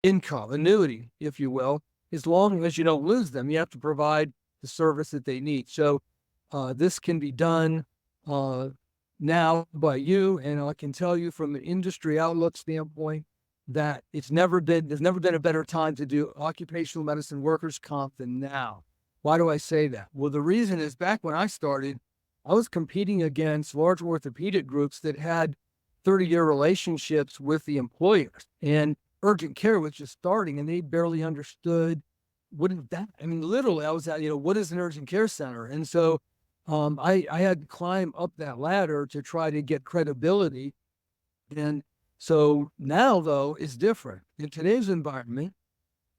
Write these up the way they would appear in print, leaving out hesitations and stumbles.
income, annuity, if you will, as long as you don't lose them. You have to provide the service that they need. So this can be done now by you, and I can tell you from an industry outlook standpoint that there's never been a better time to do occupational medicine workers' comp than now. Why do I say that? Well, the reason is back when I started, I was competing against large orthopedic groups that had 30-year relationships with the employers, and urgent care was just starting, and they barely understood what is that. I mean, literally, I was at, what is an urgent care center? And so I had to climb up that ladder to try to get credibility. And so now, though, it's different. In today's environment,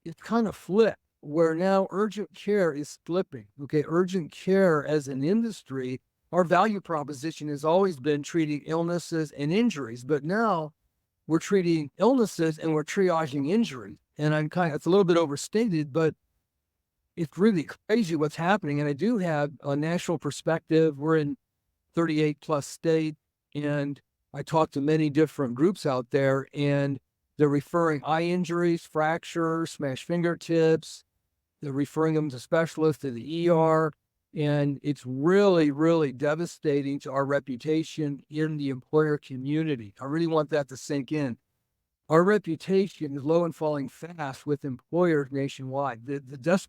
it's kind of flipped, where now urgent care is flipping. Okay, urgent care as an industry, our value proposition has always been treating illnesses and injuries, but now we're treating illnesses and we're triaging injuries. And it's a little bit overstated, but it's really crazy what's happening. And I do have a national perspective. We're in 38 plus states, and I talk to many different groups out there, and they're referring eye injuries, fractures, smashed fingertips. They're referring them to specialists to the ER. And it's really, really devastating to our reputation in the employer community. I really want that to sink in. Our reputation is low and falling fast with employers nationwide.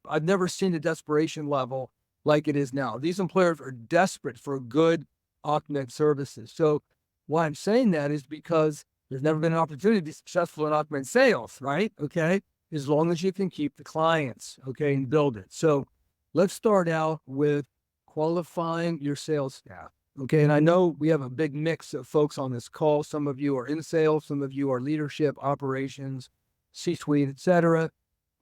I've never seen a desperation level like it is now. These employers are desperate for good OccMed services. So why I'm saying that is because there's never been an opportunity to be successful in OccMed sales, right? Okay. As long as you can keep the clients, okay, and build it. So let's start out with qualifying your sales staff. Okay, and I know we have a big mix of folks on this call. Some of you are in sales, some of you are leadership, operations, C-suite, et cetera.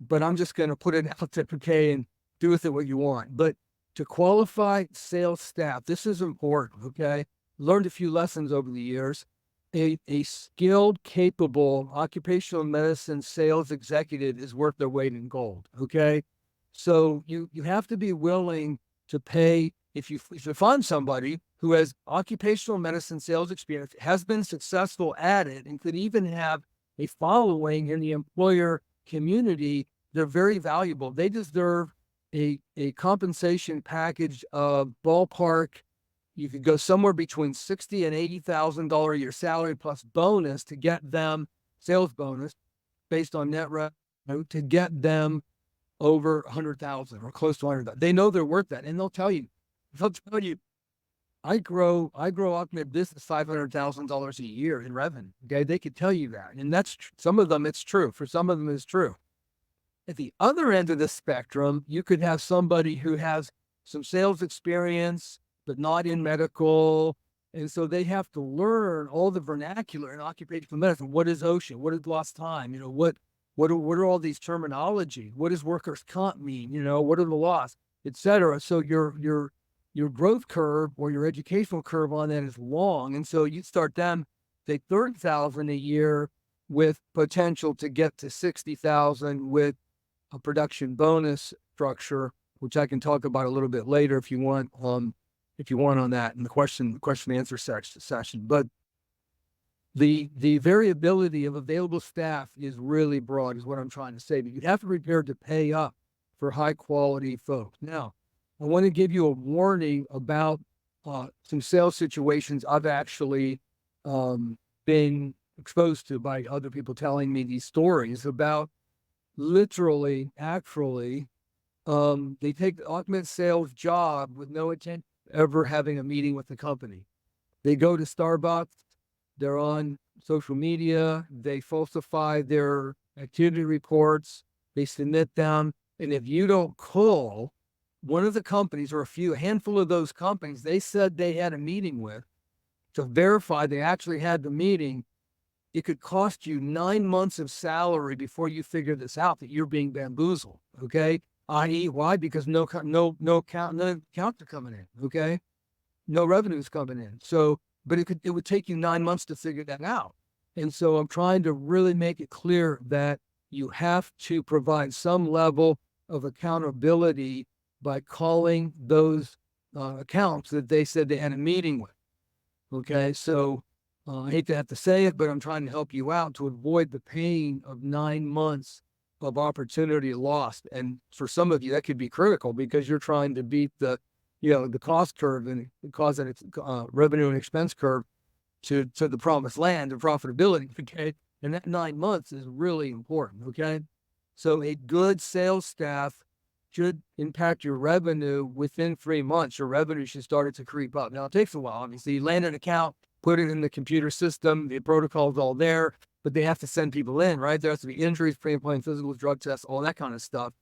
But I'm just going to put it out there, okay, and do with it what you want. But to qualify sales staff, this is important, okay? Learned a few lessons over the years. A skilled, capable occupational medicine sales executive is worth their weight in gold, okay? So you have to be willing to pay. If you find somebody who has occupational medicine sales experience, has been successful at it, and could even have a following in the employer community, they're very valuable. They deserve a compensation package of ballpark. You could go somewhere between $60,000 and $80,000 a year salary plus bonus to get them sales bonus based on net revenue to get them over 100,000 or close to 100,000. They know they're worth that, and they'll tell you, I grow OccMed business $500,000 a year in revenue. Okay, they could tell you that, and that's some of them. It's true. For some of them, it's true. At the other end of the spectrum, you could have somebody who has some sales experience, but not in medical, and so they have to learn all the vernacular in occupational medicine. What is OSHA? What is lost time? What are all these terminology? What does workers' comp mean? What are the laws, et cetera. So your growth curve or your educational curve on that is long. And so you start them, say 30,000 a year with potential to get to 60,000 with a production bonus structure, which I can talk about a little bit later if you want on that in the question answer session. But the variability of available staff is really broad, is what I'm trying to say. But you have to be prepared to pay up for high quality folks. Now, I want to give you a warning about some sales situations I've actually been exposed to by other people telling me these stories about. Literally, actually, they take the OccMed sales job with no intent of ever having a meeting with the company. They go to Starbucks, they're on social media, they falsify their activity reports, they submit them, and if you don't call one of the companies, or a handful of those companies they said they had a meeting with to verify they actually had the meeting, it could cost you 9 months of salary before you figure this out, that you're being bamboozled. Okay. I.e., why? Because no accounts are coming in. Okay. No revenue's coming in. So, but it would take you 9 months to figure that out. And so I'm trying to really make it clear that you have to provide some level of accountability by calling those accounts that they said they had a meeting with. Okay, so I hate to have to say it, but I'm trying to help you out to avoid the pain of 9 months of opportunity lost. And for some of you, that could be critical because you're trying to beat the cost curve and cause an revenue and expense curve to the promised land of profitability. Okay. And that 9 months is really important. Okay. So a good sales staff should impact your revenue within 3 months. Your revenue should start to creep up. Now, it takes a while. Obviously, you land an account, put it in the computer system, the protocol's all there, but they have to send people in, right? There has to be injuries, pre-employment physicals, drug tests, all that kind of stuff.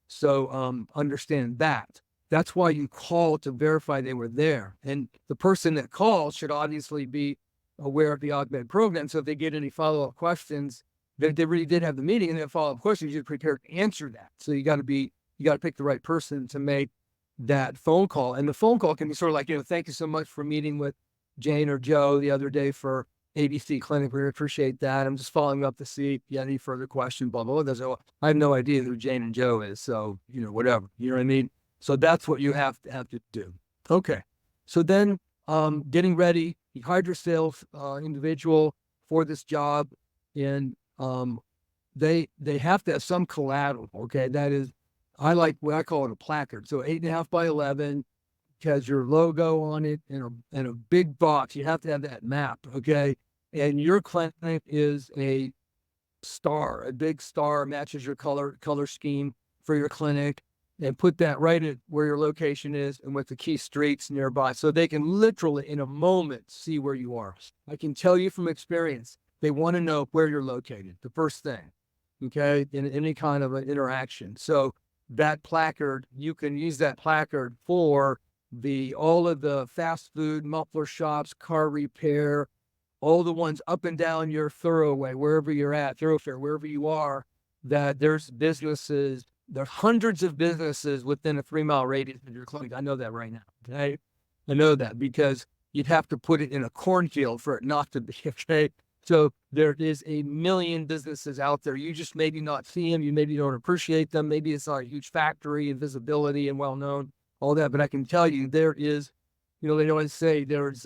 So understand that. That's why you call to verify they were there. And the person that calls should obviously be aware of the OccDocOne program. So if they get any follow-up questions, they really did have the meeting and then follow-up questions, you're prepared to answer that. So you got to pick the right person to make that phone call. And the phone call can be sort of like, thank you so much for meeting with Jane or Joe the other day for ABC Clinic. We appreciate that. I'm just following up to see if you have any further questions, blah, blah, blah. So I have no idea who Jane and Joe is. So, whatever, you know what I mean? So that's what you have to do. Okay. So then getting ready, you hired your sales individual for this job, and they have to have some collateral. Okay. That is, I like what I call it a placard. So 8.5 by 11 has your logo on it and a big box. You have to have that map. Okay. And your clinic is a big star matches your color scheme for your clinic, and put that right at where your location is and with the key streets nearby. So they can literally in a moment see where you are. I can tell you from experience, they want to know where you're located, the first thing, okay, in any kind of an interaction. So that placard, you can use that placard for all of the fast food, muffler shops, car repair, all the ones up and down your thoroughfare, wherever you are, that there's businesses, there's hundreds of businesses within a 3-mile radius of your clinic. I know that right now. Okay. I know that because you'd have to put it in a cornfield for it not to be. Okay. So there is a million businesses out there. You just maybe not see them. You maybe don't appreciate them. Maybe it's not a huge factory and visibility and well-known, all that. But I can tell you there is, they always say there's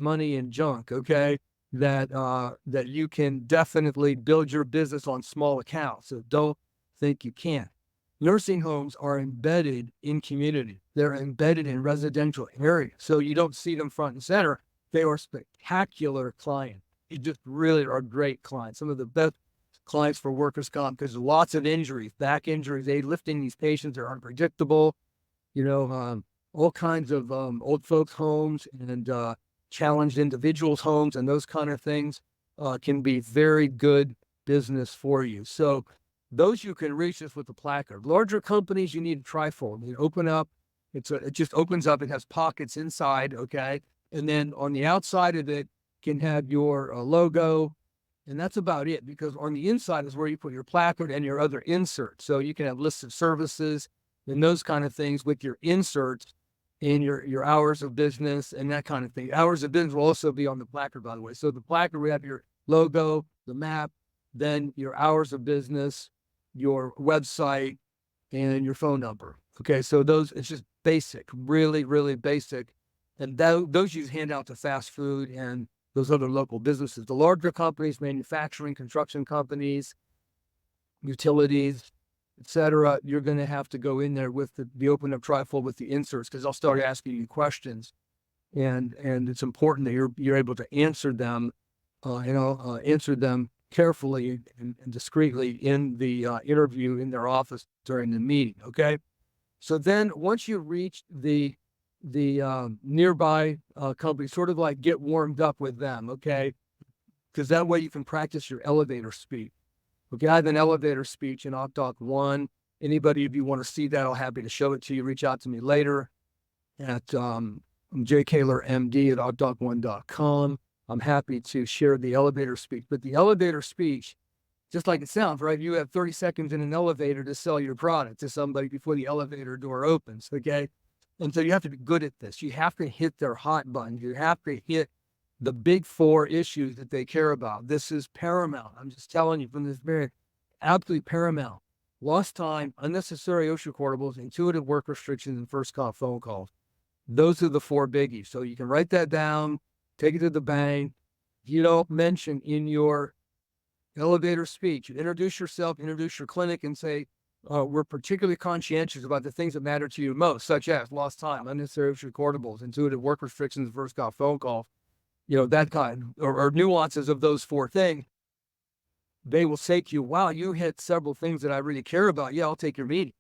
money in junk. Okay. That you can definitely build your business on small accounts. So don't think you can't. Nursing homes are embedded in community. They're embedded in residential areas. So you don't see them front and center. They are spectacular clients. You just really are great clients. Some of the best clients for workers' comp, because lots of injuries, back injuries, lifting these patients are unpredictable. All kinds of old folks' homes and challenged individuals' homes and those kind of things can be very good business for you. So those you can reach just with the placard. Larger companies, you need a trifold. You open up, it just opens up. It has pockets inside, okay? And then on the outside of it can have your logo, and that's about it, because on the inside is where you put your placard and your other inserts. So you can have lists of services and those kind of things with your inserts in your hours of business and that kind of thing. Hours of business will also be on the placard, by the way. So the placard, we have your logo, the map, then your hours of business, your website, and your phone number. Okay, so it's just basic, really, really basic. And those you hand out to fast food and those other local businesses. The larger companies, manufacturing, construction companies, utilities, etc., you're going to have to go in there with the open up trifold with the inserts, because I'll start asking you questions, and it's important that you're able to answer them, answer them carefully and discreetly in the interview in their office during the meeting. Okay. So then once you reach the nearby company, sort of like get warmed up with them. Okay. Because that way you can practice your elevator speech. Okay. I have an elevator speech in OccDocOne. Anybody, if you want to see that, I'm happy to show it to you. Reach out to me later at John Koehler MD at OccDocOne.com. I'm happy to share the elevator speech. But the elevator speech, just like it sounds, right? You have 30 seconds in an elevator to sell your product to somebody before the elevator door opens, okay? And so you have to be good at this. You have to hit their hot buttons. You have to hit the big 4 issues that they care about. This is paramount. I'm just telling you from this very absolutely paramount. Lost time, unnecessary OSHA recordables, intuitive work restrictions, and first call phone calls. Those are the 4 biggies. So you can write that down. take it to the bank. You don't mention in your elevator speech, you introduce yourself, introduce your clinic, and say, we're particularly conscientious about the things that matter to you most, such as lost time, unnecessary recordables, intuitive work restrictions, first call, phone call, that kind, or nuances of those four things. They will say to you, wow, you hit several things that I really care about. Yeah, I'll take your meeting.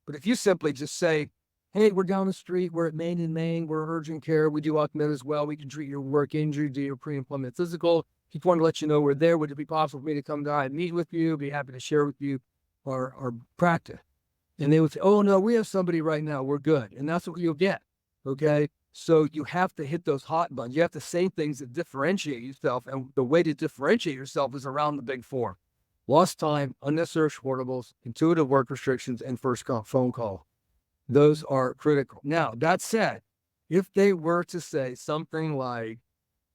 But if you simply just say, hey, we're down the street, we're at Main and Main, we're urgent care, we do OccMed as well, we can treat your work injury, do your pre-employment physical. Just want to let you know we're there. Would it be possible for me to come down and meet with you? Be happy to share with you our practice. And they would say, oh, no, we have somebody right now. We're good. And that's what you'll get. Okay. So you have to hit those hot buttons. You have to say things that differentiate yourself. And the way to differentiate yourself is around the big four: lost time, unnecessary shortables, intuitive work restrictions, and first call, phone call. Those are critical. Now, that said, if they were to say something like,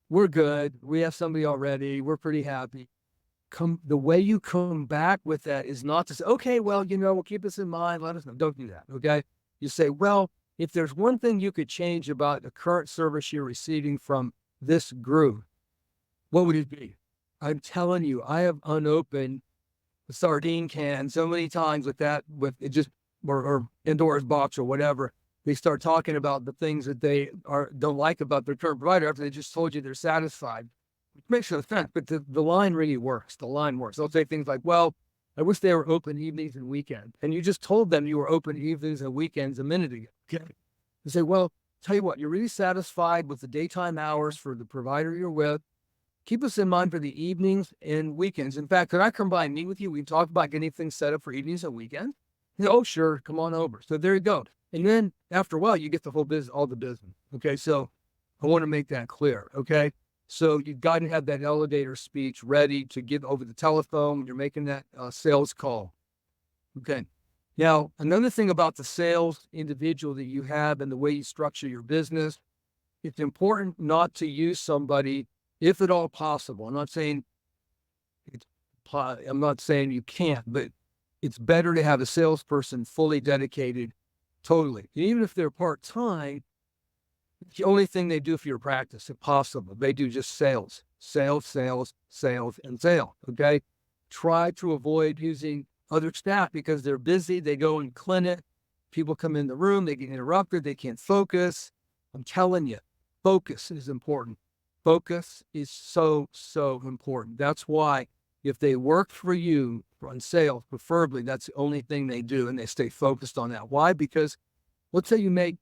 we're good, we have somebody already, we're pretty happy, the way you come back with that is not to say, okay, well, we'll keep this in mind, let us know. Don't do that, okay? You say, well, if there's one thing you could change about the current service you're receiving from this group, what would it be? I'm telling you, I have unopened the sardine can so many times with it just, or Pandora's box or whatever. They start talking about the things that they don't like about their current provider after they just told you they're satisfied. It makes no sense, but the line really works. The line works. They'll say things like, well, I wish they were open evenings and weekends. And you just told them you were open evenings and weekends a minute ago. Okay. They say, well, tell you what, you're really satisfied with the daytime hours for the provider you're with. Keep us in mind for the evenings and weekends. In fact, could I come by and meet with you? We can talk about getting things set up for evenings and weekends. Oh, sure. Come on over. So there you go. And then after a while, you get the whole business, all the business. Okay. So I want to make that clear. Okay. So you've got to have that elevator speech ready to give over the telephone when you're making that sales call. Okay. Now, another thing about the sales individual that you have and the way you structure your business, it's important not to use somebody, if at all possible. I'm not saying you can't, but it's better to have a salesperson fully dedicated, totally. And even if they're part-time, the only thing they do for your practice, if possible, they do just sales, and sales. Okay. Try to avoid using other staff because they're busy. They go in clinic, people come in the room, they get interrupted, they can't focus. I'm telling you, focus is important. Focus is so, so important. That's why if they work for you on sales, preferably that's the only thing they do and they stay focused on that. Why? Because let's say you make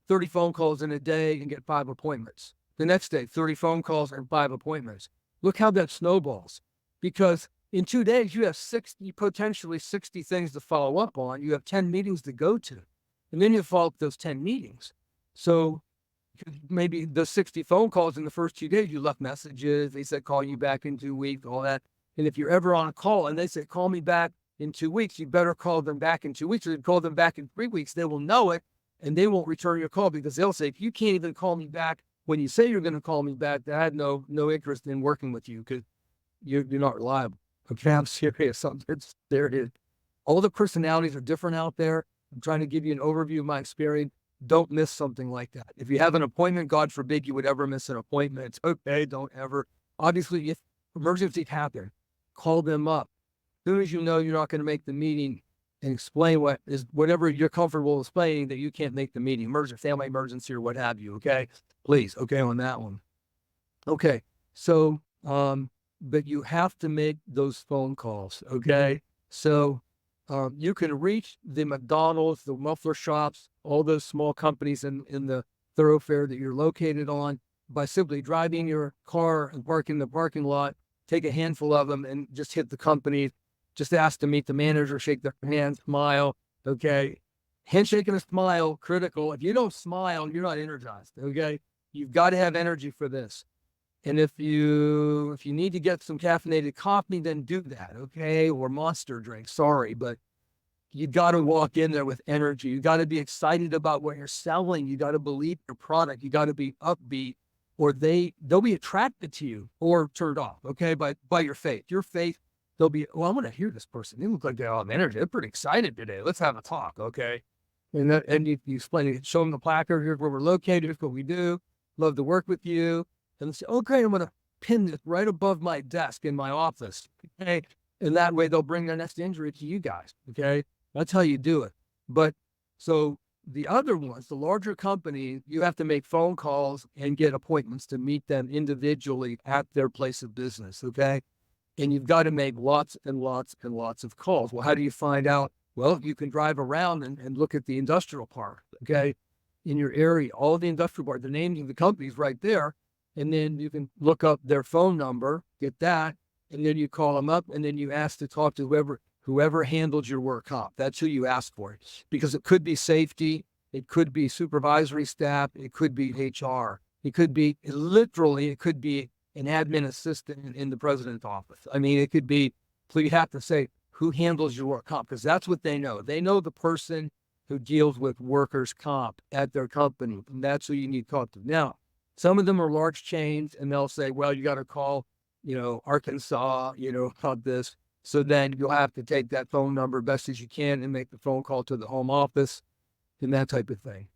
30 phone calls in a day and get 5 appointments. The next day, 30 phone calls and 5 appointments. Look how that snowballs. Because in 2 days, you have potentially 60 things to follow up on. You have 10 meetings to go to. And then you follow up those 10 meetings. So maybe the 60 phone calls in the first 2 days, you left messages. They said, call you back in 2 weeks, all that. And if you're ever on a call and they say, call me back in 2 weeks, you better call them back in 2 weeks, or you call them back in 3 weeks. They will know it. And they won't return your call because they'll say, if you can't even call me back when you say you're going to call me back, I had no interest in working with you because you're not reliable. Okay, I'm serious. There it is. All the personalities are different out there. I'm trying to give you an overview of my experience. Don't miss something like that. If you have an appointment, God forbid you would ever miss an appointment. It's okay. Don't ever. Obviously, if emergencies happen, call them up. As soon as you know you're not going to make the meeting, and explain whatever you're comfortable explaining that you can't make the meeting, family emergency or what have you. Okay. Please. Okay. On that one. Okay. So, but you have to make those phone calls. Okay. So, you can reach the McDonald's, the muffler shops, all those small companies in the thoroughfare that you're located on by simply driving your car and parking in the parking lot, take a handful of them and just hit the company. Just ask to meet the manager, shake their hand, smile. Okay. Handshake and a smile, critical. If you don't smile, you're not energized. Okay. You've got to have energy for this. And if you need to get some caffeinated coffee, then do that. Okay. Or Monster drink. Sorry, but you got to walk in there with energy. You got to be excited about what you're selling. You got to believe your product. You got to be upbeat, or they'll be attracted to you or turned off. Okay. By your faith, they'll be, well, I'm going to hear this person. They look like they all have energy. They're pretty excited today. Let's have a talk. Okay. And you explain it, show them the placard. Here's where we're located. Here's what we do. Love to work with you. and say, okay, I'm going to pin this right above my desk in my office. Okay. And that way they'll bring their next injury to you guys. Okay. That's how you do it. But so the other ones, the larger companies, you have to make phone calls and get appointments to meet them individually at their place of business. Okay. And you've got to make lots and lots and lots of calls. Well, how do you find out? Well, you can drive around and look at the industrial park. Okay. In your area, all the industrial park, the names of the companies right there. And then you can look up their phone number, get that, and then you call them up, and then you ask to talk to whoever handles your work comp. That's who you ask for, because it could be safety, it could be supervisory staff, it could be HR, it could be literally, it could be an admin assistant in the president's office. I mean, it could be. So you have to say who handles your work comp, because that's what they know. They know the person who deals with workers' comp at their company, and that's who you need to talk to. Now, some of them are large chains, and they'll say, well, you got to call, Arkansas, about this. So then you'll have to take that phone number best as you can and make the phone call to the home office and that type of thing.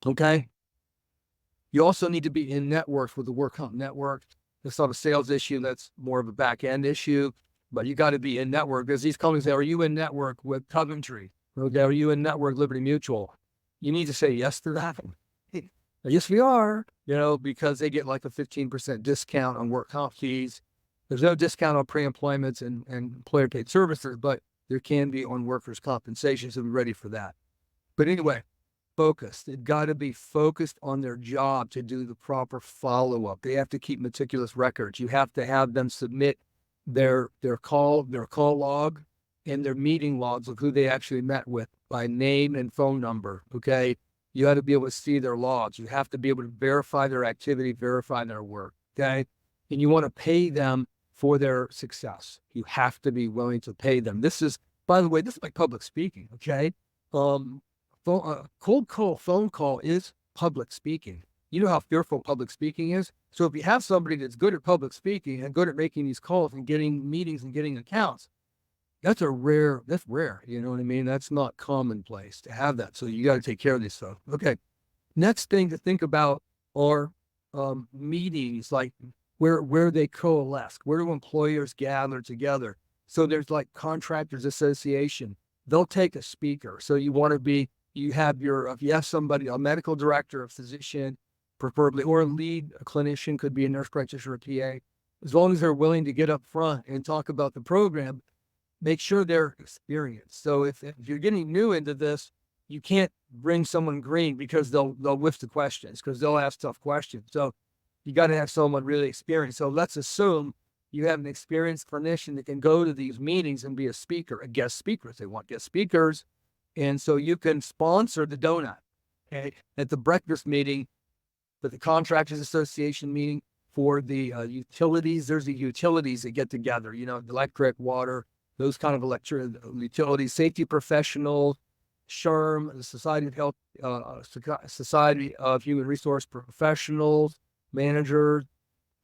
Okay. You also need to be in networks with the work comp network. It's not a sales issue. That's more of a back end issue, but you got to be in network, because these companies say, are you in network with Coventry? Okay. Are you in network Liberty Mutual? You need to say yes to that. Yes, we are, because they get like a 15% discount on work comp fees. There's no discount on pre-employments and employer paid services, but there can be on workers' compensation, so be ready for that. But anyway, focused. They've got to be focused on their job to do the proper follow-up. They have to keep meticulous records. You have to have them submit their call log and their meeting logs of who they actually met with by name and phone number, okay? You got to be able to see their logs. You have to be able to verify their activity, verify their work, okay? And you want to pay them for their success. You have to be willing to pay them. This is, by the way, this is like public speaking, okay? Cold call, phone call is public speaking. You know how fearful public speaking is? So if you have somebody that's good at public speaking and good at making these calls and getting meetings and getting accounts, that's rare, you know what I mean? That's not commonplace to have that. So you got to take care of this stuff. Okay. Next thing to think about are meetings, like where they coalesce, where do employers gather together? So there's like contractors association. They'll take a speaker. So you have if you have somebody, a medical director, a physician, preferably, or a clinician, could be a nurse practitioner, a PA, as long as they're willing to get up front and talk about the program. Make sure they're experienced. So if you're getting new into this, you can't bring someone green, because they'll whiff the questions, because they'll ask tough questions. So you got to have someone really experienced. So let's assume you have an experienced clinician that can go to these meetings and be a speaker, a guest speaker if they want guest speakers. And so you can sponsor the donut, okay, at the breakfast meeting, for the Contractors Association meeting, for the utilities. There's the utilities that get together, electric, water, those kind of utilities, safety professionals, SHRM, the Society of Health, Society of Human Resource Professionals, managers,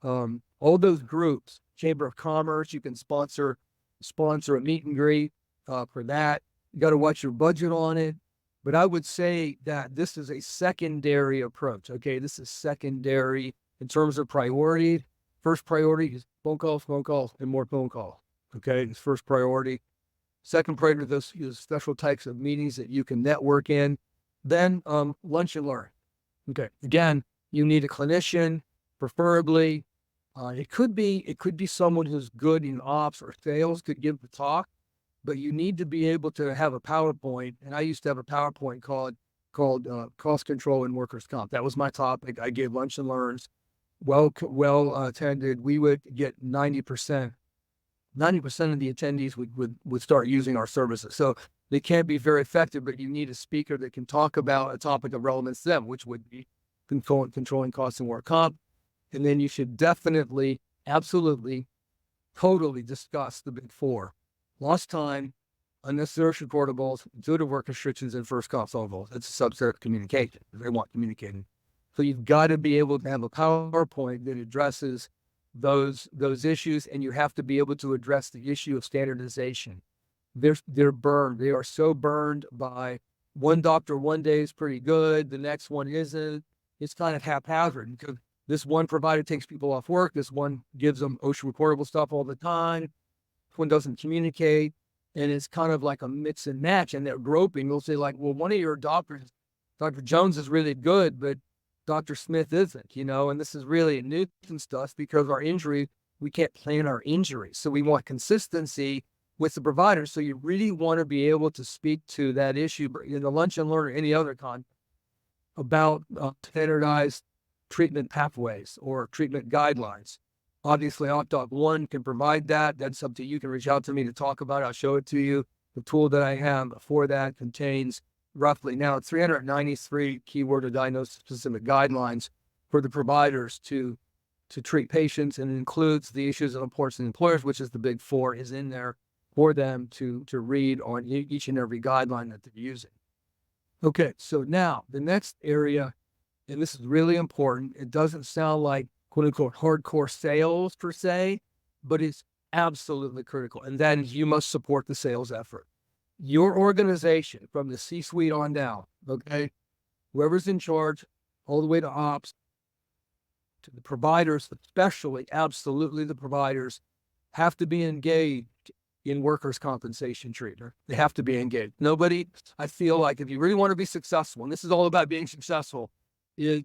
all those groups. Chamber of Commerce, you can sponsor a meet and greet for that. You got to watch your budget on it. But I would say that this is a secondary approach. Okay, this is secondary in terms of priority. First priority is phone calls, and more phone calls. Okay, it's first priority. Second priority, those special types of meetings that you can network in. Then lunch and learn. Okay, again, you need a clinician, preferably. It could be someone who's good in ops or sales, could give the talk, but you need to be able to have a PowerPoint. And I used to have a PowerPoint called cost control and workers' comp. That was my topic. I gave lunch and learns, well attended. We would get 90% of the attendees would start using our services. So they can't be very effective, but you need a speaker that can talk about a topic of relevance to them, which would be controlling costs and work comp. And then you should definitely, absolutely, totally discuss the big four: lost time, unnecessary recordables, intuitive work restrictions, and first consultables. It's a subset of communication. They want communicating. So you've got to be able to have a PowerPoint that addresses those issues, and you have to be able to address the issue of standardization. They're burned. They are so burned by one doctor one day is pretty good, the next one isn't. It's kind of haphazard, because This one provider takes people off work. This one gives them OSHA reportable stuff all the time. This one doesn't communicate. And it's kind of like a mix and match. And they're groping. They'll say like, well, one of your doctors, Dr. Jones is really good, but Dr. Smith isn't, and this is really a nuisance to us because our injury, we can't plan our injuries. So we want consistency with the provider. So you really want to be able to speak to that issue in the lunch and learn or any other about standardized treatment pathways or treatment guidelines. Obviously, OccDocOne can provide that. That's something you can reach out to me to talk about. I'll show it to you. The tool that I have for that contains roughly now 393 keyword or diagnosis specific guidelines for the providers to treat patients, and it includes the issues of importance and employers, which is the big four, is in there for them to read on each and every guideline that they're using. Okay, so now the next area, and this is really important, it doesn't sound like quote unquote hardcore sales per se, but it's absolutely critical. And that is you must support the sales effort. Your organization from the C-suite on down, okay, whoever's in charge, all the way to ops, to the providers, especially absolutely the providers, have to be engaged in workers' compensation treatment. They have to be engaged. Nobody, I feel like if you really want to be successful, and this is all about being successful, the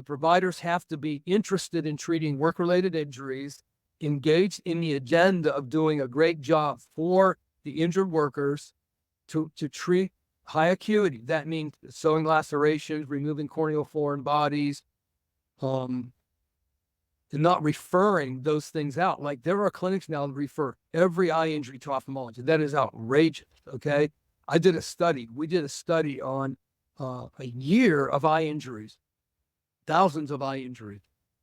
providers have to be interested in treating work-related injuries, engaged in the agenda of doing a great job for the injured workers to treat high acuity. That means sewing lacerations, removing corneal foreign bodies, and not referring those things out. Like there are clinics now that refer every eye injury to ophthalmology. That is outrageous, okay? We did a study on a year of eye injuries, thousands of eye injuries,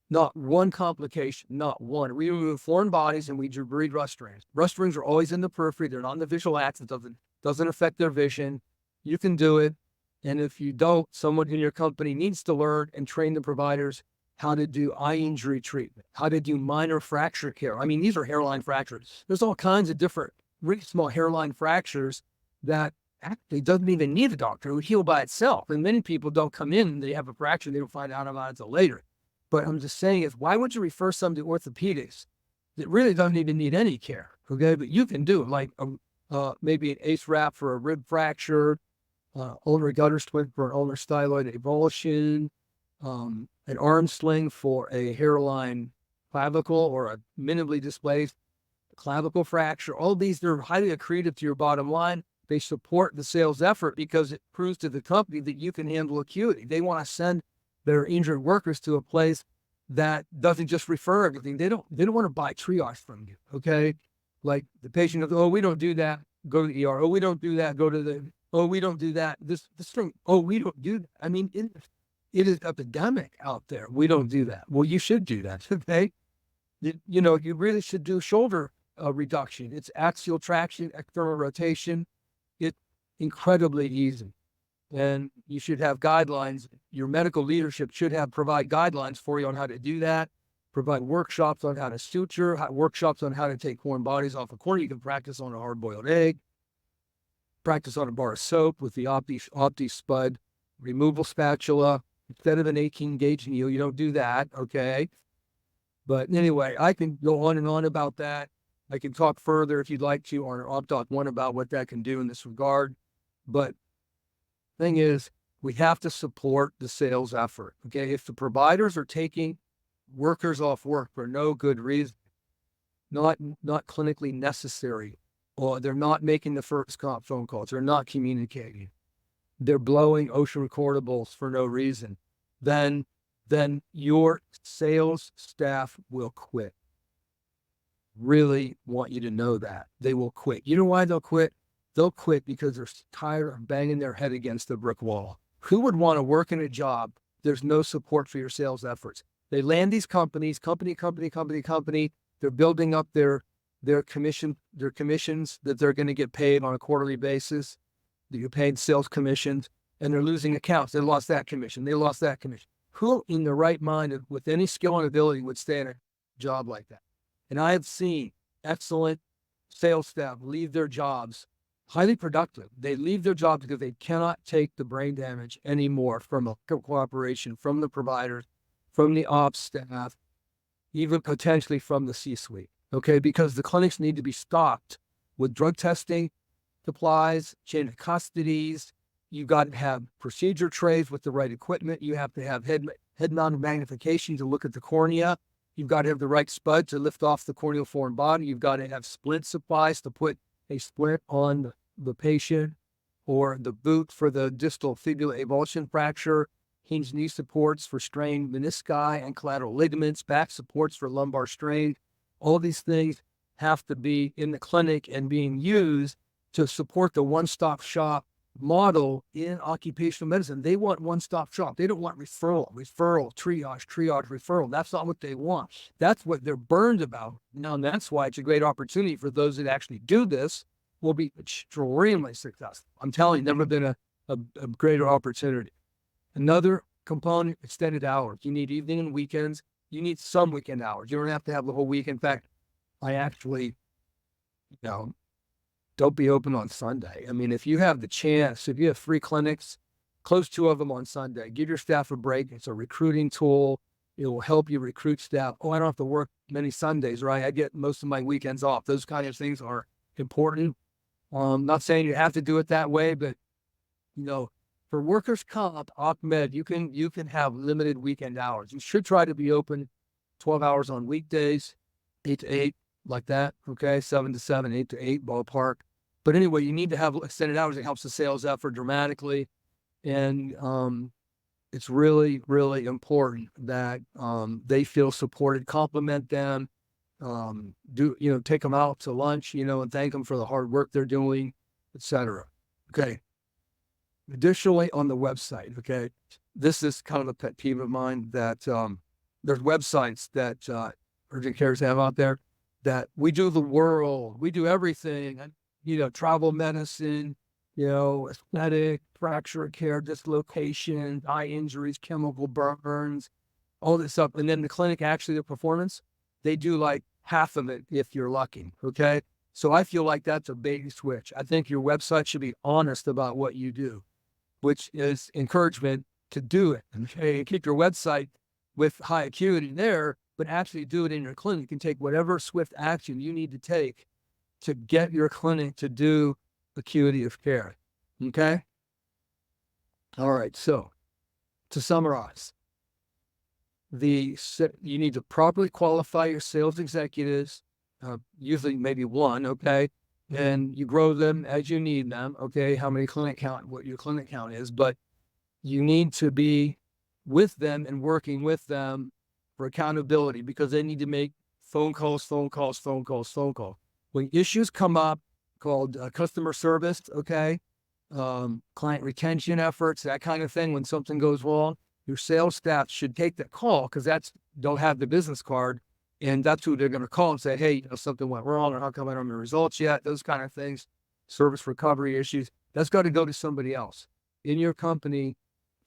not one complication, not one. We remove foreign bodies and we debride rust rings. Rust rings are always in the periphery. They're not in the visual axis. It doesn't affect their vision. You can do it. And if you don't, someone in your company needs to learn and train the providers how to do eye injury treatment, how to do minor fracture care. I mean, these are hairline fractures. There's all kinds of different, really small hairline fractures that actually doesn't even need a doctor. It would heal by itself. And many people don't come in, they have a fracture, they don't find out about it until later. But I'm just saying is, why would you refer some to orthopedics that really doesn't even need any care? Okay, but you can do it, like maybe an ACE wrap for a rib fracture, ulnar gutter splint for an ulnar styloid avulsion, an arm sling for a hairline clavicle or a minimally displaced clavicle fracture. All these, they're highly accretive to your bottom line. They support the sales effort because it proves to the company that you can handle acuity. They want to send their injured workers to a place that doesn't just refer everything. They don't want to buy triage from you, okay? Like the patient goes, oh, we don't do that, go to the ER. Oh, we don't do that, go to the, oh, we don't do that. This thing, oh, we don't do that. I mean, it is epidemic out there. We don't do that. Well, you should do that, okay? You really should do shoulder reduction. It's axial traction, external rotation. It's incredibly easy. And you should have guidelines. Your medical leadership should provide guidelines for you on how to do that, provide workshops on how to suture, workshops on how to take foreign bodies off a cornea. You can practice on a hard-boiled egg, practice on a bar of soap with the Opti Spud removal spatula. Instead of an 18-gauge needle, you don't do that, okay? But anyway, I can go on and on about that. I can talk further if you'd like to on OccDocOne about what that can do in this regard. But thing is, we have to support the sales effort, okay? If the providers are taking workers off work for no good reason, not clinically necessary, or they're not making the first phone calls, they're not communicating, they're blowing OSHA recordables for no reason, then your sales staff will quit. Really want you to know that. They will quit. You know why they'll quit? They'll quit because they're tired of banging their head against the brick wall. Who would want to work in a job? There's no support for your sales efforts. They land these companies, company. They're building up their commissions that they're going to get paid on a quarterly basis. That you're paid sales commissions, and they're losing accounts. They lost that commission. They lost that commission. Who in the right mind with any skill and ability would stay in a job like that? And I have seen excellent sales staff leave their jobs, highly productive. They leave their jobs because they cannot take the brain damage anymore from a cooperation from the providers, from the ops staff, even potentially from the C-suite, okay? Because the clinics need to be stocked with drug testing supplies, chain of custodies. You've got to have procedure trays with the right equipment. You have to have head-mounted magnification to look at the cornea. You've got to have the right spud to lift off the corneal foreign body. You've got to have splint supplies to put a splint on the patient, or the boot for the distal fibular avulsion fracture, hinge knee supports for strained menisci and collateral ligaments, back supports for lumbar strain. All these things have to be in the clinic and being used to support the one-stop shop model in occupational medicine. They want one-stop shop. They don't want referral, triage, referral. That's not what they want. That's what they're burned about. Now, and that's why it's a great opportunity for those that actually do this will be extremely successful. I'm telling you, never been a greater opportunity. Another component, extended hours. You need evening and weekends. You need some weekend hours. You don't have to have the whole week. In fact, I actually, don't be open on Sunday. I mean, if you have the chance, if you have 3 clinics, close 2 of them on Sunday, give your staff a break. It's a recruiting tool. It will help you recruit staff. Oh, I don't have to work many Sundays, right? I get most of my weekends off. Those kind of things are important. Not saying you have to do it that way, but, for workers' comp, OccMed, you can have limited weekend hours. You should try to be open 12 hours on weekdays, 8 to 8. Like that, okay? 7 to 7, 8 to 8 ballpark. But anyway, you need to have extended hours. It helps the sales effort dramatically. And it's really, really important that they feel supported, compliment them, take them out to lunch, and thank them for the hard work they're doing, etc. Okay. Additionally, on the website, okay, this is kind of a pet peeve of mine that there's websites that urgent cares have out there that we do the world, we do everything, travel medicine, aesthetic, fracture care, dislocation, eye injuries, chemical burns, all this stuff. And then the clinic, actually, the performance, they do like half of it if you're lucky, okay? So I feel like that's a bait and switch. I think your website should be honest about what you do, which is encouragement to do it. Okay, keep your website with high acuity there, but actually do it in your clinic and take whatever swift action you need to take to get your clinic to do acuity of care. Okay? All right, so to summarize, you need to properly qualify your sales executives, usually maybe one, okay? And you grow them as you need them, okay? What your clinic count is, but you need to be with them and working with them for accountability, because they need to make phone calls. When issues come up called customer service, okay, client retention efforts, that kind of thing, when something goes wrong, your sales staff should take that call, because they'll have the business card, and that's who they're going to call and say, hey, something went wrong, or how come I don't have the results yet? Those kind of things, service recovery issues, that's got to go to somebody else in your company,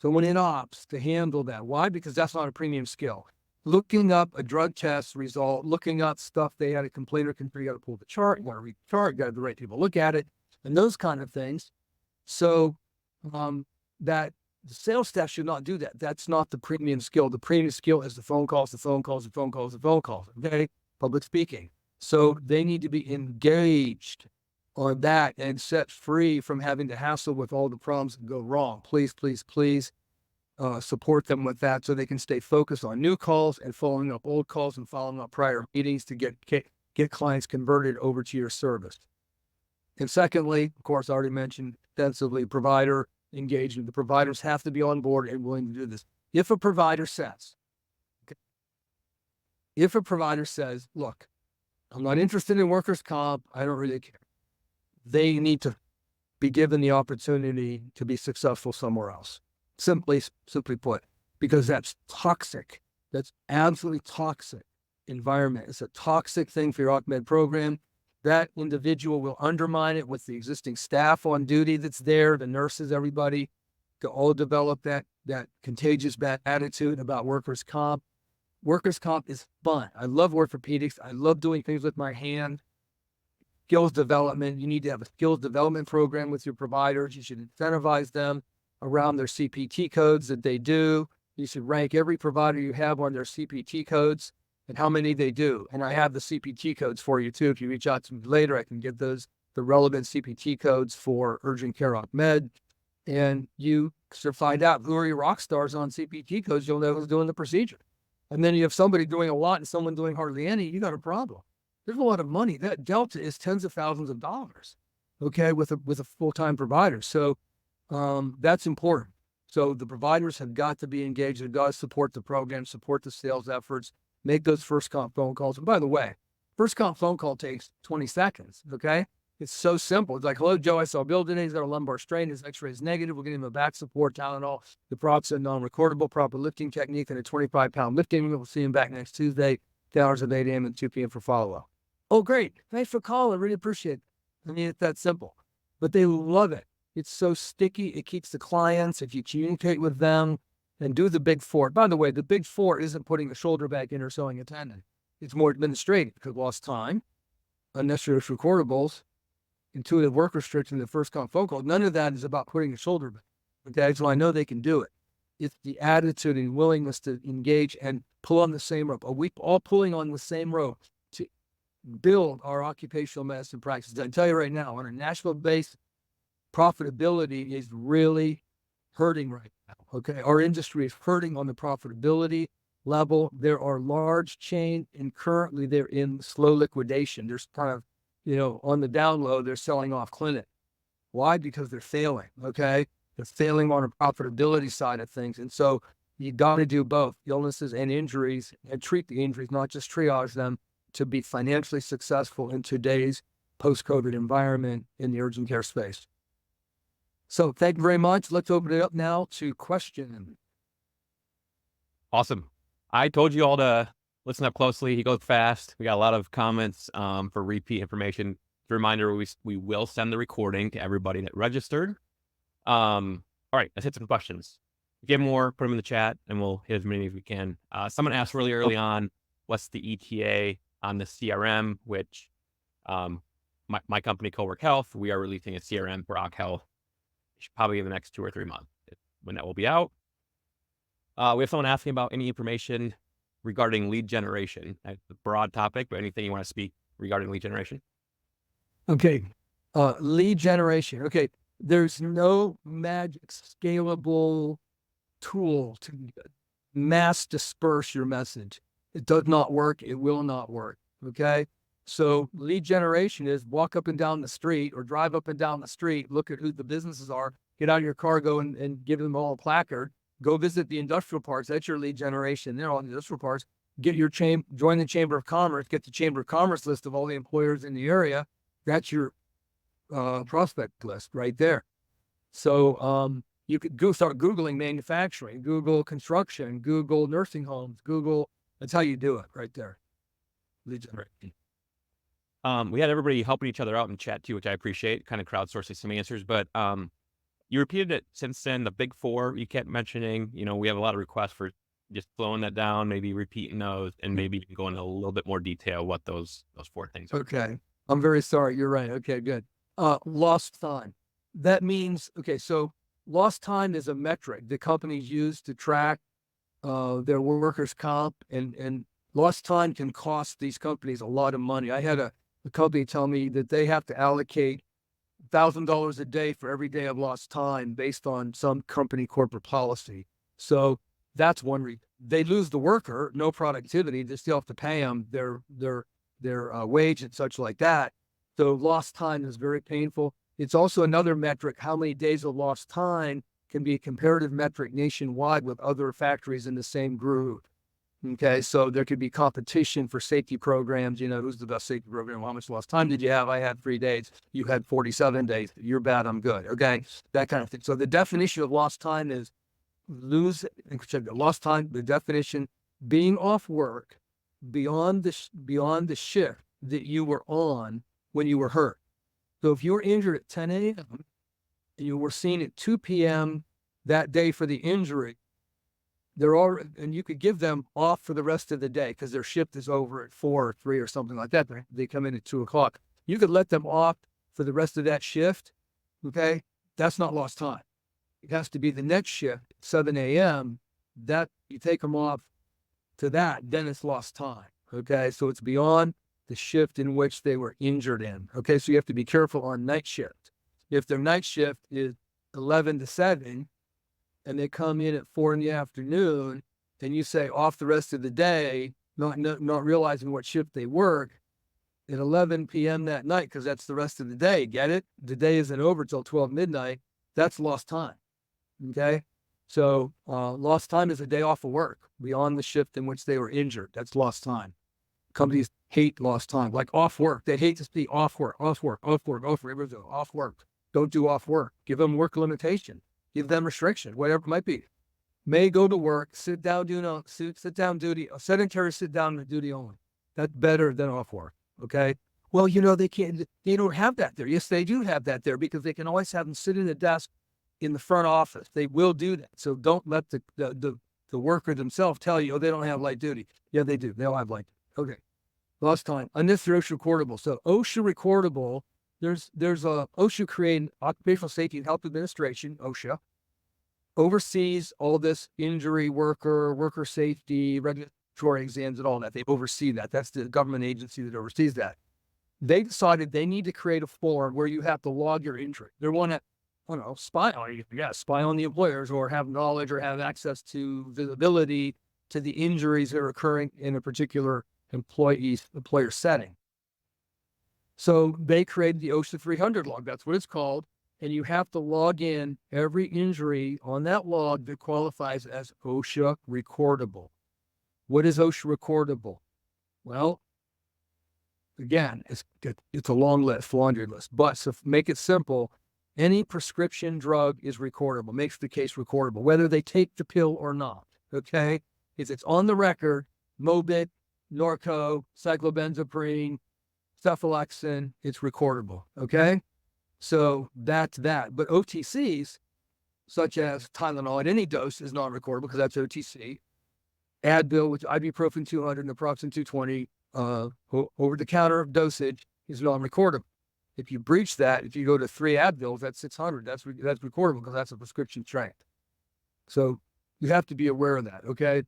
someone in ops to handle that. Why? Because that's not a premium skill. Looking up a drug test result, looking up stuff they had a complaint or you got to pull the chart, you want to read the chart, you got to have the right people look at it, and those kind of things. So that the sales staff should not do that. That's not the premium skill. The premium skill is the phone calls, okay? Public speaking. So they need to be engaged on that and set free from having to hassle with all the problems that go wrong. Please, please, please. Support them with that so they can stay focused on new calls and following up old calls and following up prior meetings to get clients converted over to your service. And secondly, of course, I already mentioned extensively, provider engagement. The providers have to be on board and willing to do this. If a provider says, look, I'm not interested in workers' comp, I don't really care, they need to be given the opportunity to be successful somewhere else. Simply put, because that's toxic. That's absolutely toxic environment. It's a toxic thing for your OccMed program. That individual will undermine it with the existing staff on duty that's there, the nurses, everybody, to all develop that contagious bad attitude about workers' comp. Workers' comp is fun. I love orthopedics. I love doing things with my hand. Skills development. You need to have a skills development program with your providers. You should incentivize them around their CPT codes that they do. You should rank every provider you have on their CPT codes and how many they do. And I have the CPT codes for you too. If you reach out to me later, I can get the relevant CPT codes for urgent care OccMed. And you should find out who are your rock stars on CPT codes. You'll know who's doing the procedure. And then you have somebody doing a lot and someone doing hardly any, you got a problem. There's a lot of money. That delta is tens of thousands of dollars, okay, with a full-time provider. So that's important. So the providers have got to be engaged. They've got to support the program, support the sales efforts, make those first comp phone calls. And by the way, first comp phone call takes 20 seconds, okay? It's so simple. It's like, hello, Joe, I saw Bill today. He's got a lumbar strain. His x-ray is negative. We're getting him a back support, Tylenol. The prop's a non-recordable, proper lifting technique, and a 25-pound lifting. We'll see him back next Tuesday, 10 hours of 8 a.m. and 2 p.m. for follow-up. Oh, great. Thanks for calling. Really appreciate it. I mean, it's that simple. But they love it. It's so sticky. It keeps the clients. If you communicate with them and do the big four. By the way, the big four isn't putting a shoulder back in or sewing a tendon. It's more administrative because lost time, unnecessary recordables, intuitive work restriction, the first comp phone call. None of that is about putting a shoulder back. Okay, so I know they can do it. It's the attitude and willingness to engage and pull on the same rope. Are we all pulling on the same rope to build our occupational medicine practice? I tell you right now, on a national base, profitability is really hurting right now. Okay, our industry is hurting on the profitability level. There are large chains, and currently they're in slow liquidation. There's kind of, on the down low, they're selling off clinic. Why? Because they're failing. Okay, they're failing on the profitability side of things, and so you got to do both illnesses and injuries, and treat the injuries, not just triage them, to be financially successful in today's post-COVID environment in the urgent care space. So thank you very much. Let's open it up now to questions. Awesome. I told you all to listen up closely. He goes fast. We got a lot of comments for repeat information. As a reminder, we will send the recording to everybody that registered. All right, let's hit some questions. If you have more, put them in the chat and we'll hit as many as we can. Someone asked really early on, what's the ETA on the CRM, which my company, Cowork Health, we are releasing a CRM for OccHealth. Probably in the next 2 or 3 months when that will be out. We have someone asking about any information regarding lead generation. It's a broad topic, but anything you want to speak regarding lead generation? Okay. Lead generation. Okay. There's no magic scalable tool to mass disperse your message. It does not work. It will not work. Okay. So lead generation is walk up and down the street or drive up and down the street, look at who the businesses are, get out of your car, go and give them all a placard, go visit the industrial parks. That's your lead generation. They're all the industrial parks. Get your join the Chamber of Commerce, get the Chamber of Commerce list of all the employers in the area. That's your prospect list right there. So you could start Googling manufacturing, Google construction, Google nursing homes, Google. That's how you do it right there. Lead generation. We had everybody helping each other out in chat too, which I appreciate, kind of crowdsourcing some answers, but you repeated it since then, the big four you kept mentioning. We have a lot of requests for just slowing that down, maybe repeating those, and maybe go into a little bit more detail what those 4 things are. Okay. I'm very sorry. You're right. Okay, good. Lost time. That means, so lost time is a metric that companies use to track their workers' comp, and lost time can cost these companies a lot of money. I had a company tell me that they have to allocate $1,000 a day for every day of lost time based on some company corporate policy. So that's one reason. They lose the worker, no productivity. They still have to pay them their wage and such like that. So lost time is very painful. It's also another metric. How many days of lost time can be a comparative metric nationwide with other factories in the same group. Okay, so there could be competition for safety programs. Who's the best safety program? How much lost time did you have? I had 3 days. You had 47 days. You're bad, I'm good. Okay, that kind of thing. So the definition of lost time is lost time. The definition, being off work beyond the shift that you were on when you were hurt. So if you were injured at 10 a.m. and you were seen at 2 p.m. that day for the injury, and you could give them off for the rest of the day because their shift is over at 4 or 3 or something like that. They come in at 2 o'clock. You could let them off for the rest of that shift. Okay. That's not lost time. It has to be the next shift, 7 a.m. That You take them off to that, then it's lost time. Okay. So it's beyond the shift in which they were injured in. Okay. So you have to be careful on night shift. If their night shift is 11 to 7 and they come in at 4 in the afternoon and you say off the rest of the day, not realizing what shift they work at 11 p.m. that night, because that's the rest of the day. Get it? The day isn't over till 12 midnight. That's lost time. Okay. So lost time is a day off of work beyond the shift in which they were injured. That's lost time. Companies hate lost time, like off work. They hate to speak off work, off work, off work, off work, off work. Don't do off work. Give them work limitation. Give them restriction, whatever it might be. May go to work, sit down duty, a sedentary sit down duty only. That's better than off work. Okay. Well, they don't have that there. Yes, they do have that there, because they can always have them sit in the desk in the front office. They will do that. So don't let the worker themselves tell you, oh, they don't have light duty. Yeah, they do. They'll have light duty. Okay. Lost time. Unnecessary OSHA recordable. So OSHA recordable, there's a OSHA created Occupational Safety and Health Administration, OSHA, oversees all this injury worker safety, regulatory exams and all that. They oversee that. That's the government agency that oversees that. They decided they need to create a form where you have to log your injury. They want to, spy on you. Yeah, spy on the employers, or have knowledge or have access to visibility to the injuries that are occurring in a particular employer setting. So they created the OSHA 300 log. That's what it's called. And you have to log in every injury on that log that qualifies as OSHA recordable. What is OSHA recordable? Well, again, it's a long list, laundry list. But to make it simple, any prescription drug is recordable, makes the case recordable, whether they take the pill or not. Okay? If it's on the record, Mobit, Norco, cyclobenzaprine, cephalexin, it's recordable. Okay? So that's that. But OTCs, such as Tylenol at any dose, is not recordable because that's OTC. Advil, which ibuprofen 200, naproxen 220, over-the-counter dosage is non-recordable. If you breach that, if you go to 3 Advils, that's 600. That's recordable because that's a prescription strength. So you have to be aware of that. Okay.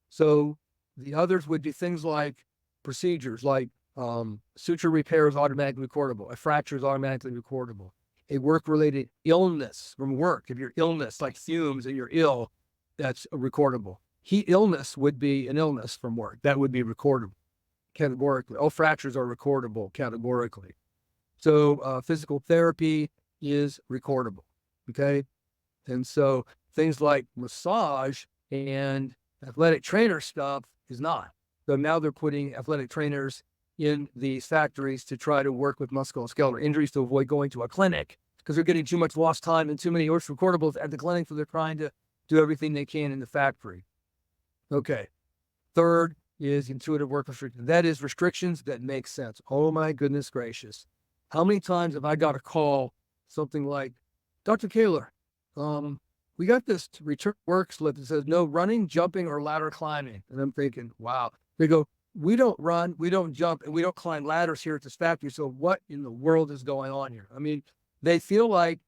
So the others would be things like procedures, like suture repair is automatically recordable. A fracture is automatically recordable. A work-related illness from work, if you're illness like fumes and you're ill, that's recordable. Heat illness would be an illness from work. That would be recordable categorically. All fractures are recordable categorically. So physical therapy is recordable. Okay. And so things like massage and athletic trainer stuff is not. So now they're putting athletic trainers in these factories to try to work with musculoskeletal injuries to avoid going to a clinic, because they're getting too much lost time and too many OSHA recordables at the clinic, so they're trying to do everything they can in the factory. Okay. Third is intuitive work restrictions. That is restrictions that make sense. Oh my goodness gracious. How many times have I got a call, something like, Dr. Koehler, we got this return work slip that says no running, jumping, or ladder climbing. And I'm thinking, wow. They go, we don't run, we don't jump, and we don't climb ladders here at this factory. So what in the world is going on here? I mean, they feel like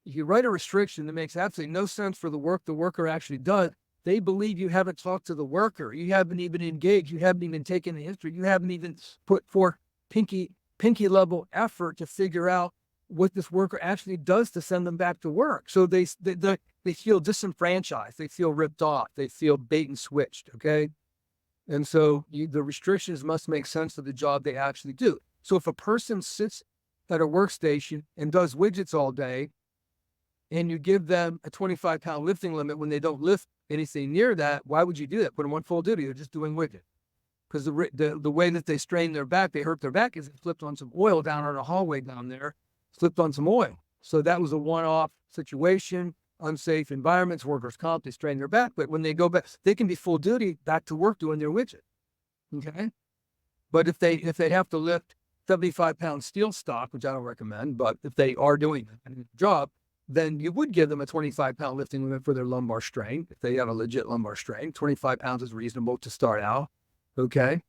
if you write a restriction that makes absolutely no sense for the work the worker actually does, they believe you haven't talked to the worker. You haven't even engaged. You haven't even taken the history. You haven't even put forth pinky level effort to figure out what this worker actually does to send them back to work. So they feel disenfranchised. They feel ripped off. They feel bait and switched. Okay. And so the restrictions must make sense of the job they actually do. So if a person sits at a workstation and does widgets all day, and you give them a 25-pound lifting limit when they don't lift anything near that, why would you do that? Put them on full duty. They're just doing widget. Because the way that they strain their back, they hurt their back, is it slipped on some oil down in a hallway down there, slipped on some oil. So that was a one-off situation, unsafe environments, workers' comp, they strain their back. But when they go back, they can be full duty back to work doing their widget. Okay? But if they have to lift 75-pound steel stock, which I don't recommend, but if they are doing a job, then you would give them a 25-pound lifting limit for their lumbar strain. If they have a legit lumbar strain, 25 pounds is reasonable to start out. Okay.